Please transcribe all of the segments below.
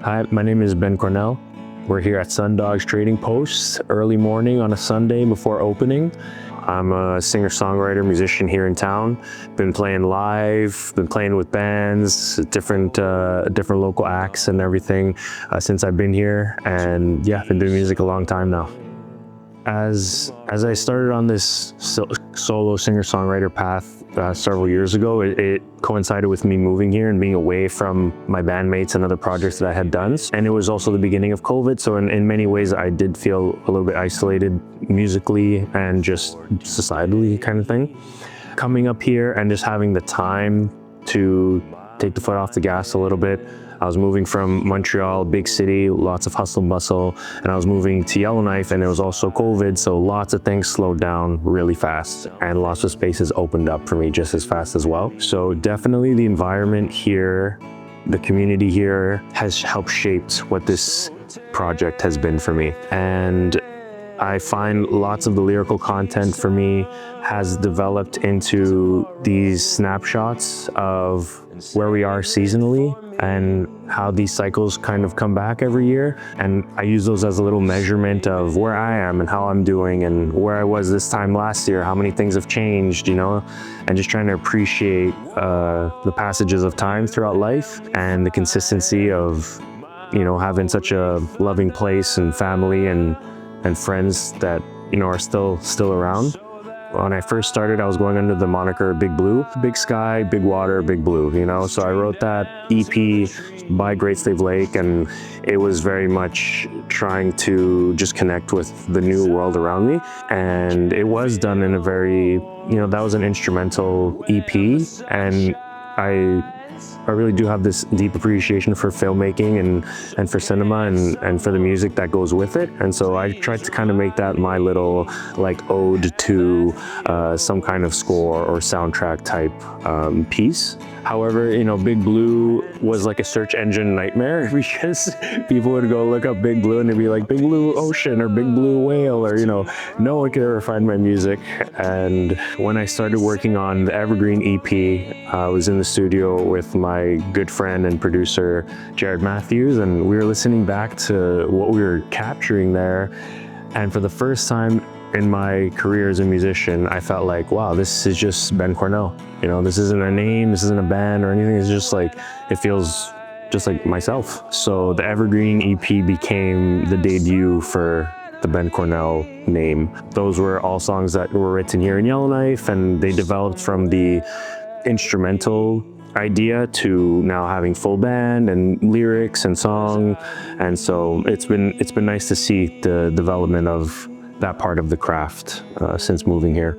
Hi, my name is Ben Cornel. We're here at Sundog Trading Post, early morning on a Sunday before opening. I'm a singer-songwriter, musician here in town. Been playing live, been playing with bands, different local acts and everything since I've been here. And yeah, been doing music a long time now. As I started on this solo singer-songwriter path several years ago, it coincided with me moving here and being away from my bandmates and other projects that I had done. And it was also the beginning of COVID, so in many ways I did feel a little bit isolated musically and just societally kind of thing. Coming up here and just having the time to take the foot off the gas a little bit. I was moving from Montreal, big city, lots of hustle and bustle, and I was moving to Yellowknife, and it was also COVID, so lots of things slowed down really fast, and lots of spaces opened up for me just as fast as well. So definitely the environment here, the community here has helped shape what this project has been for me. And I find lots of the lyrical content for me has developed into these snapshots of where we are seasonally and how these cycles kind of come back every year. And I use those as a little measurement of where I am and how I'm doing and where I was this time last year, how many things have changed, you know, and just trying to appreciate the passages of time throughout life and the consistency of, you know, having such a loving place and family and friends that, you know, are still around. When I first started, I was going under the moniker Big Blue, big sky, big water, big blue, you know? So I wrote that EP by Great Slave Lake, and it was very much trying to just connect with the new world around me. And it was done in a very, you know, that was an instrumental EP, and I really do have this deep appreciation for filmmaking and for cinema and for the music that goes with it. And so I tried to kind of make that my little like ode to some kind of score or soundtrack type piece. However, you know, Big Blue was like a search engine nightmare because people would go look up Big Blue and they'd be like Big Blue Ocean or Big Blue Whale, or, you know, no one could ever find my music. And when I started working on the Evergreen EP, I was in the studio with my good friend and producer, Jared Matthews, and we were listening back to what we were capturing there. And for the first time in my career as a musician, I felt like, wow, this is just Ben Cornel. You know, this isn't a name, this isn't a band or anything. It's just like, it feels just like myself. So the Evergreen EP became the debut for the Ben Cornel name. Those were all songs that were written here in Yellowknife, and they developed from the instrumental idea to now having full band and lyrics and song. And so it's been nice to see the development of that part of the craft since moving here.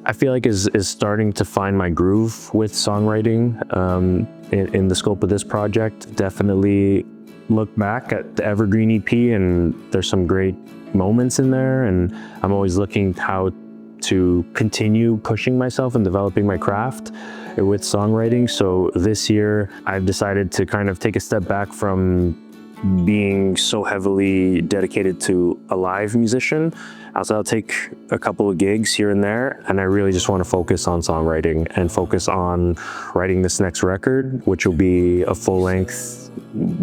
I feel like is starting to find my groove with songwriting in the scope of this project. Definitely look back at the Evergreen EP and there's some great moments in there, and I'm always looking how to continue pushing myself and developing my craft with songwriting. So this year I've decided to kind of take a step back from being so heavily dedicated to a live musician. I'll take a couple of gigs here and there, and I really just want to focus on songwriting and focus on writing this next record, which will be a full-length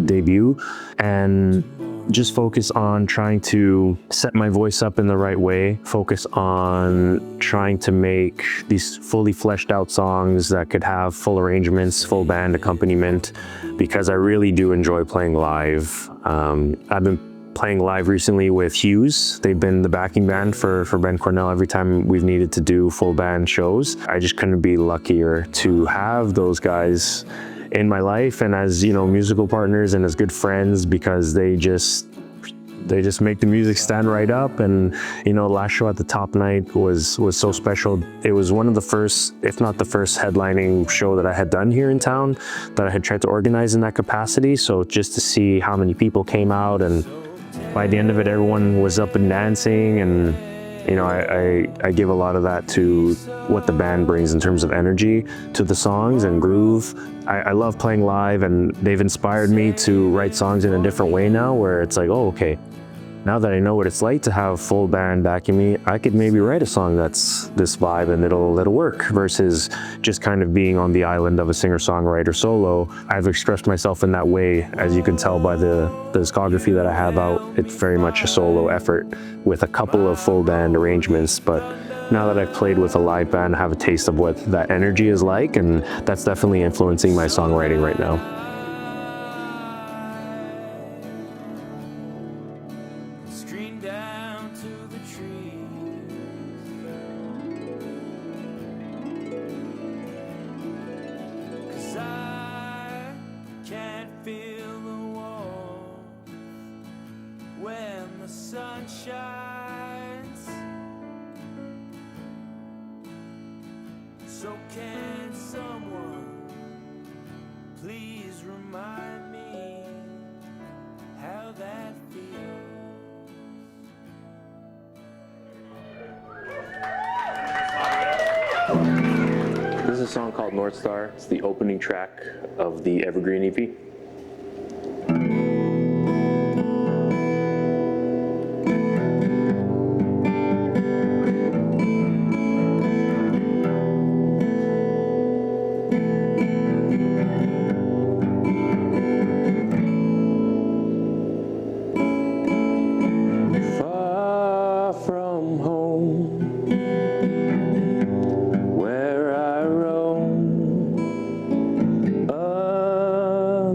debut, and just focus on trying to set my voice up in the right way, focus on trying to make these fully fleshed out songs that could have full arrangements, full band accompaniment, because I really do enjoy playing live. I've been playing live recently with Hughes. They've been the backing band for Ben Cornel every time we've needed to do full band shows. I just couldn't be luckier to have those guys in my life and as, you know, musical partners and as good friends, because they just They just make the music stand right up. And you know, last show at the Top Night was so special. It was one of the first, if not the first, headlining show that I had done here in town that I had tried to organize in that capacity. So just to see how many people came out, and by the end of it, everyone was up and dancing. And you know, I give a lot of that to what the band brings in terms of energy to the songs and groove. I love playing live, and they've inspired me to write songs in a different way now, where it's like, oh, okay, now that I know what it's like to have full band backing me, I could maybe write a song that's this vibe and it'll work, versus just kind of being on the island of a singer-songwriter solo. I've expressed myself in that way, as you can tell by the discography that I have out. It's very much a solo effort with a couple of full band arrangements, but now that I've played with a live band, I have a taste of what that energy is like, and that's definitely influencing my songwriting right now. Down to the trees, 'cause I can't feel the warmth when the sun shines. So can someone please remind me how that feels? This is a song called North Star. It's the opening track of the Evergreen EP. Far from home,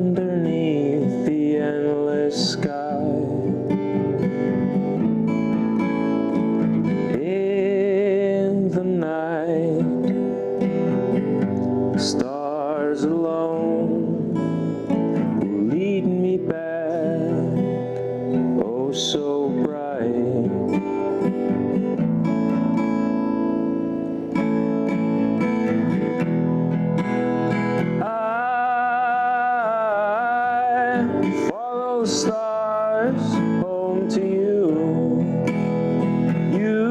underneath the endless sky, in the night, stars alone will lead me back, oh so bright. Follow the stars home to you. You,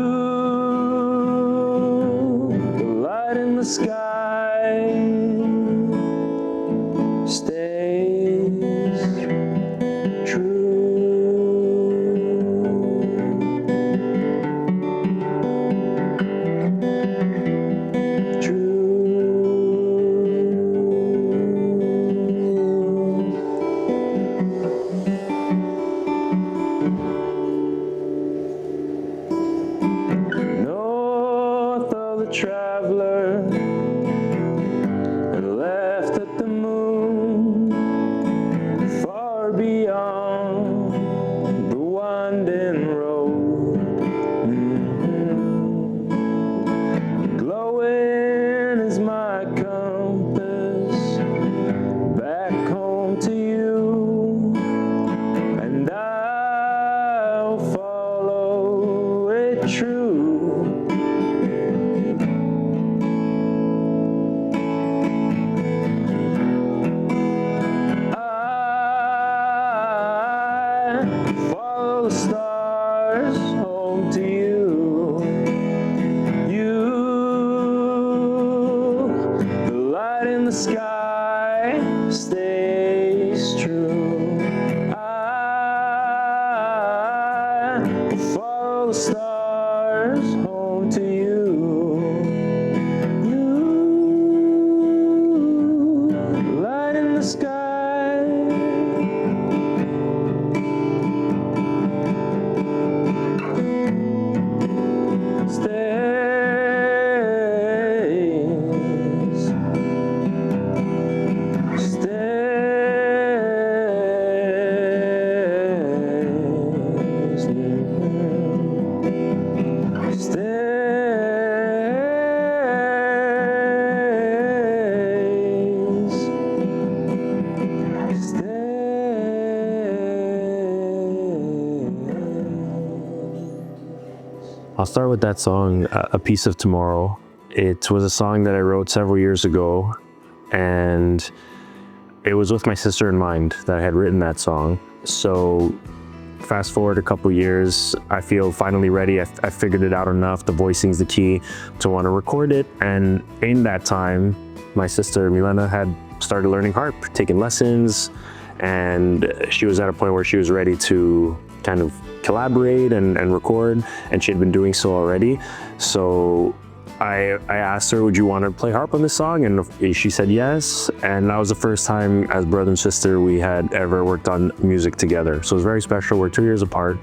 the light in the sky, stays true. North of the traveler and left at the moon, far beyond the winding road. Glowing is my compass back home to you, and I'll follow it true. Follow the stars home to you. You, the light in the sky, stays true. I follow the stars home to you. You, the light in the sky. Stays I'll start with that song, A Piece of Tomorrow. It was a song that I wrote several years ago, and it was with my sister in mind that I had written that song. So fast forward a couple years, I feel finally ready. I figured it out enough. The voicing's the key to want to record it. And in that time, my sister Milena had started learning harp, taking lessons, and she was at a point where she was ready to kind of collaborate and record, and she had been doing so already. So I asked her, would you want to play harp on this song? And she said yes. And that was the first time as brother and sister we had ever worked on music together. So it was very special. We're 2 years apart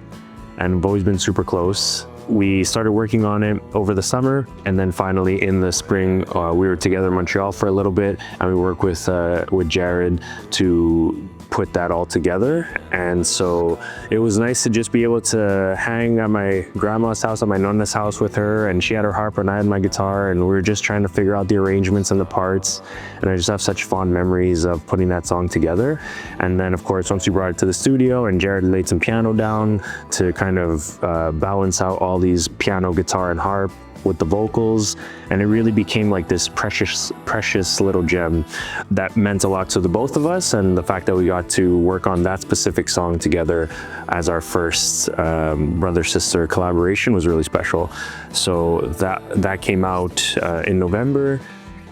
and we've always been super close. We started working on it over the summer, and then finally in the spring, we were together in Montreal for a little bit, and we worked with Jared to put that all together. And so it was nice to just be able to hang at my grandma's house, at my nonna's house with her, and she had her harp and I had my guitar, and we were just trying to figure out the arrangements and the parts. And I just have such fond memories of putting that song together. And then of course, once we brought it to the studio and Jared laid some piano down to kind of balance out all these piano, guitar, and harp with the vocals, and it really became like this precious little gem that meant a lot to the both of us. And the fact that we got to work on that specific song together as our first brother-sister collaboration was really special. So that came out in November.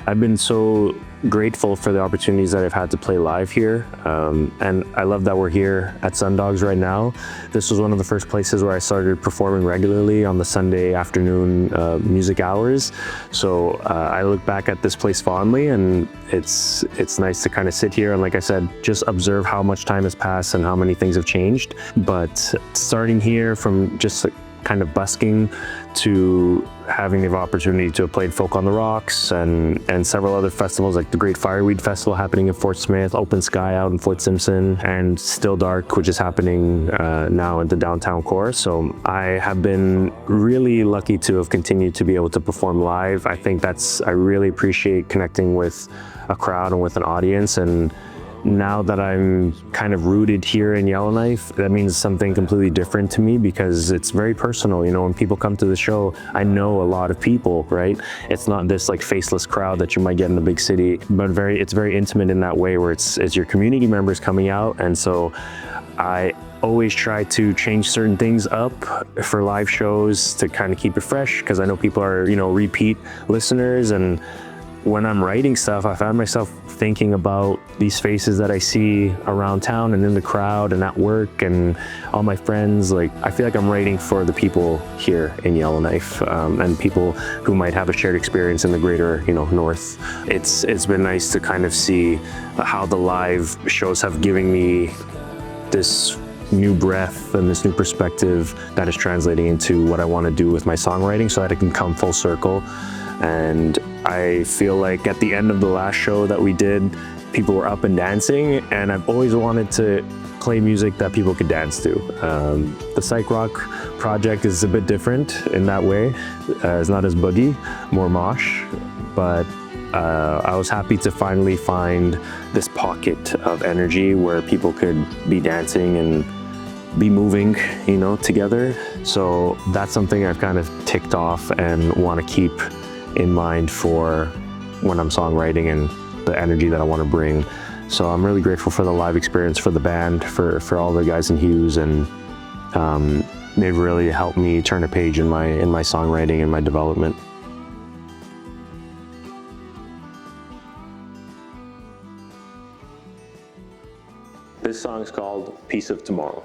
I've been so grateful for the opportunities that I've had to play live here. And I love that we're here at Sundogs right now. This was one of the first places where I started performing regularly on the Sunday afternoon music hours. So I look back at this place fondly, and it's nice to kind of sit here and, like I said, just observe how much time has passed and how many things have changed. But starting here from just kind of busking to having the opportunity to have played Folk on the Rocks and several other festivals like the Great Fireweed Festival happening in Fort Smith, Open Sky out in Fort Simpson, and Still Dark, which is happening now at the downtown core. So I have been really lucky to have continued to be able to perform live. I think I really appreciate connecting with a crowd and with an audience. And now that I'm kind of rooted here in Yellowknife, that means something completely different to me because it's very personal. You know, when people come to the show, I know a lot of people, right? It's not this like faceless crowd that you might get in a big city, but it's very intimate in that way where it's your community members coming out. And so I always try to change certain things up for live shows to kind of keep it fresh, because I know people are, you know, repeat listeners. And when I'm writing stuff, I found myself thinking about these faces that I see around town and in the crowd and at work and all my friends. Like, I feel like I'm writing for the people here in Yellowknife and people who might have a shared experience in the greater, you know, north. It's been nice to kind of see how the live shows have given me this new breath and this new perspective that is translating into what I want to do with my songwriting, so that it can come full circle. And I feel like at the end of the last show that we did, people were up and dancing, and I've always wanted to play music that people could dance to. The psych rock project is a bit different in that way. It's not as boogie, more mosh, but I was happy to finally find this pocket of energy where people could be dancing and be moving, you know, together. So that's something I've kind of ticked off and want to keep in mind for when I'm songwriting and the energy that I want to bring. So I'm really grateful for the live experience, for the band, for all the guys in Hughes, and they've really helped me turn a page in my songwriting and my development. This song is called Piece of Tomorrow.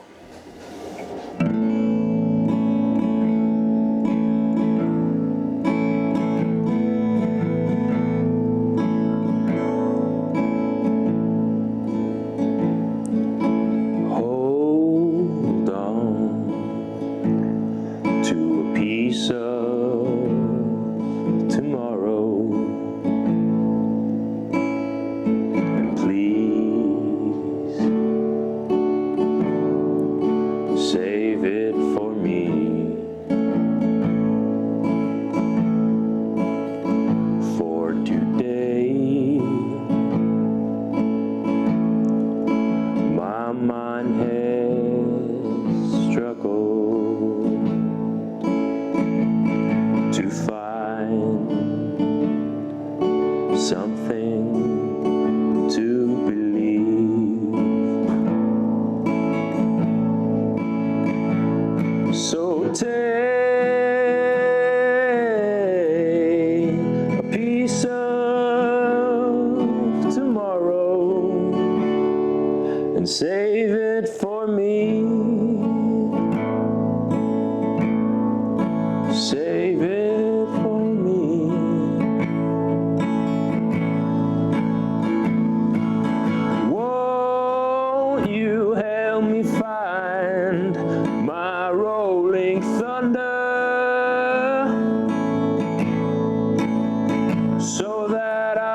something to believe. So take a piece of tomorrow and save it for me. Save it for me. Won't you help me find my rolling thunder, so that I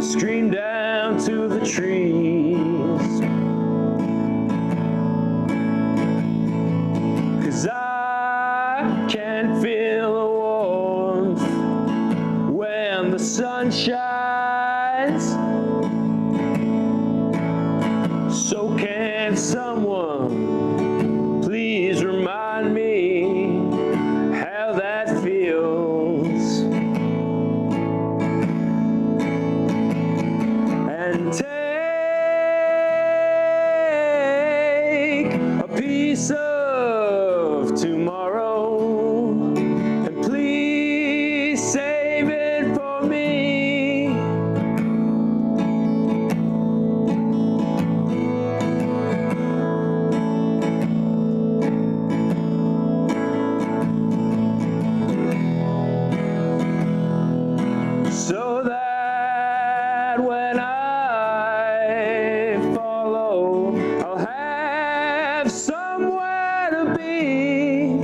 scream down to the trees? 'Cause I can feel the warmth when the sun shines. So can someone please remind me how that feels? And take a piece of tomorrow and please save it for me. So that when I follow, I'll have somewhere to be,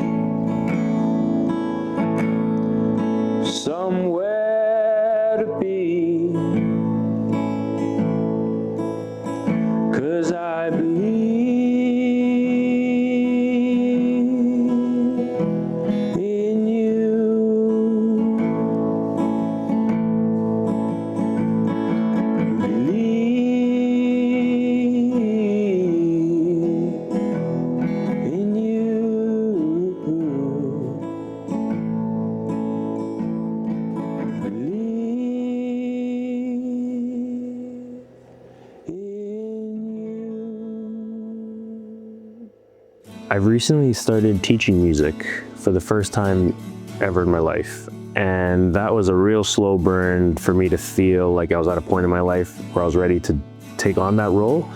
somewhere to be. 'Cause I believe in you. In you. I've recently started teaching music for the first time ever in my life. And that was a real slow burn for me to feel like I was at a point in my life where I was ready to take on that role.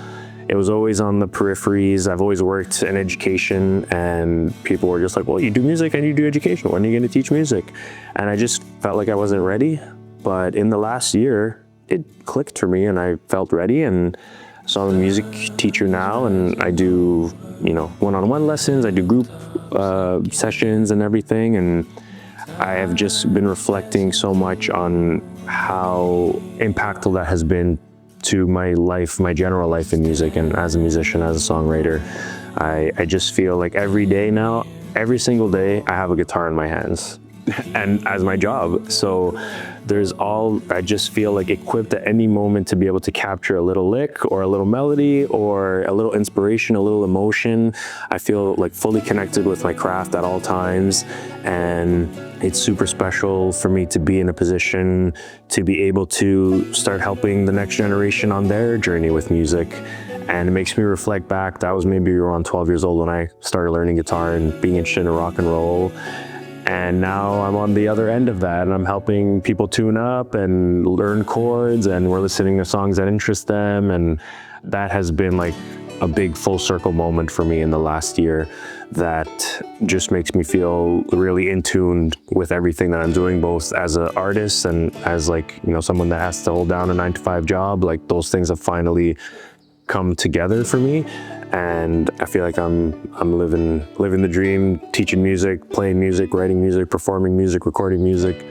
It was always on the peripheries. I've always worked in education, and people were just like, well, you do music and you do education. When are you going to teach music? And I just felt like I wasn't ready. But in the last year, it clicked for me and I felt ready. And so I'm a music teacher now, and I do, one-on-one lessons. I do group sessions and everything. And I have just been reflecting so much on how impactful that has been to my life, my general life in music, and as a musician, as a songwriter. I just feel like every day now, every single day, I have a guitar in my hands and as my job. So I just feel like equipped at any moment to be able to capture a little lick or a little melody or a little inspiration, a little emotion. I feel like fully connected with my craft at all times. And it's super special for me to be in a position to be able to start helping the next generation on their journey with music. And it makes me reflect back. That was maybe around 12 years old when I started learning guitar and being interested in rock and roll. And now I'm on the other end of that, and I'm helping people tune up and learn chords, and we're listening to songs that interest them. And that has been like a big full circle moment for me in the last year that just makes me feel really in tune with everything that I'm doing, both as an artist and as someone that has to hold down a 9-to-5 job. Like, those things have finally come together for me. And I feel like I'm living the dream, teaching music, playing music, writing music, performing music, recording music.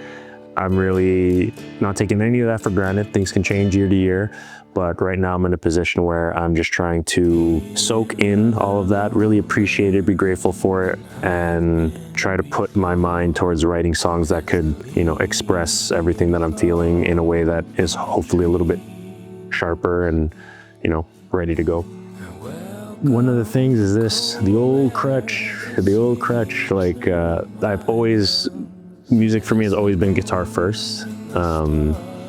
I'm really not taking any of that for granted. Things can change year to year, but right now I'm in a position where I'm just trying to soak in all of that, really appreciate it, be grateful for it, and try to put my mind towards writing songs that could, express everything that I'm feeling in a way that is hopefully a little bit sharper and, ready to go. One of the things is the old crutch, I've always music for me has always been guitar first.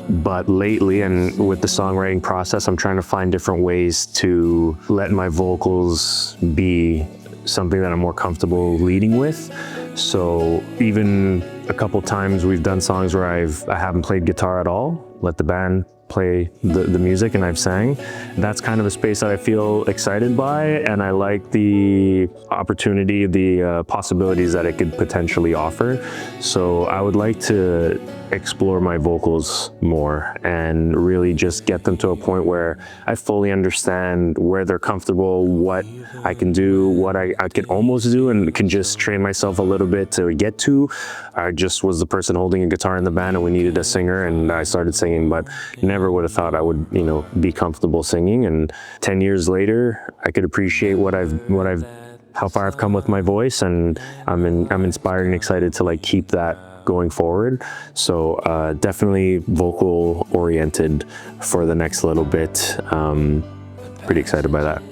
But lately, and with the songwriting process, I'm trying to find different ways to let my vocals be something that I'm more comfortable leading with. So even a couple times we've done songs where I haven't played guitar at all, let the band play the music and I've sang. That's kind of a space that I feel excited by, and I like the opportunity, the possibilities that it could potentially offer. So I would like to explore my vocals more and really just get them to a point where I fully understand where they're comfortable, what I can do, what I can almost do, and can just train myself a little bit to get to. I just was the person holding a guitar in the band and we needed a singer, and I started singing, but never would have thought I would, be comfortable singing. And 10 years later, I could appreciate how far I've come with my voice, and I'm inspired and excited to like keep that going forward. So definitely vocal oriented for the next little bit. Pretty excited by that.